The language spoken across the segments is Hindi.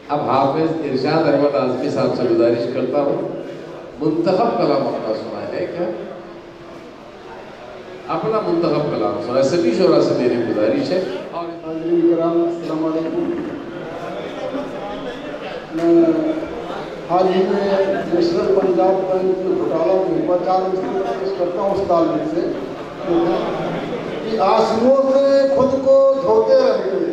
अब हाफिज इरशाद अहमद आज़मी साहब से गुजारिश करता हूँ, मुंतखब कलाम अपना सुनाए है क्या? अपना मुंतखब कलाम सुनाए, सभी शोरा से मेरी गुजारिश है। और अस्सलाम वालेकुम। मैं हाल ही में नेशनल पंजाब बैंक घोटाला में प्रचार पेश करता हूँ उस ताल्लुक से कि आंसुओं से खुद को धोते रह गए,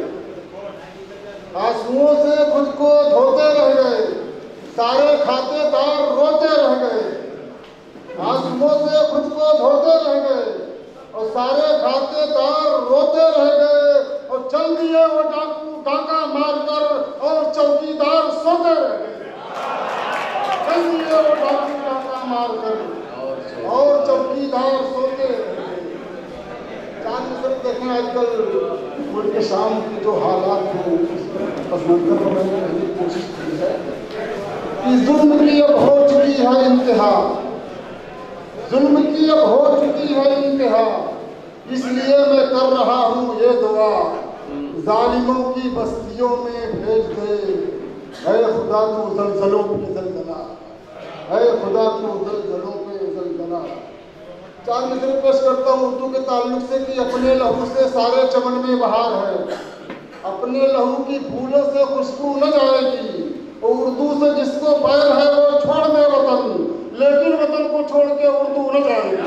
आंसुओं से खुद को धोते रह गए, सारे खातेदार रोते रह गए, आंसुओं से खुद को धोते रह गए और सारे खातेदार रोते रह गए और चल दिए वो डाकू डाका मारकर और चौकीदार सोते रह गए, चल दिए वो डाकू डाका मारकर और चौकीदार सोते रह गए। चांद सब देखें आजकल मुल्क के शाम के जो हालात हैं उस मंजर को मैंने कहने की कोशिश की है कि जुल्म की अब हो चुकी है इंतहा, जुल्म की अब हो चुकी है इंतहा, इसलिए मैं कर रहा हूँ ये दुआ, जालिमों की बस्तियों में भेज दे, है खुदा तू ज़लज़लों पे ज़लज़ला, है खुदा तू ज़लज़लों पे ज़लज़ला। चार मिसरे पेश करता हूँ उर्दू के ताल्लुक से कि अपने लहू से सारे चमन में बहार है, अपने लहू की फूलों से खुशबू न जाएगी, उर्दू से जिसको बैर है वो छोड़ दे वतन, लेकिन वतन को छोड़ के उर्दू न जाएगी।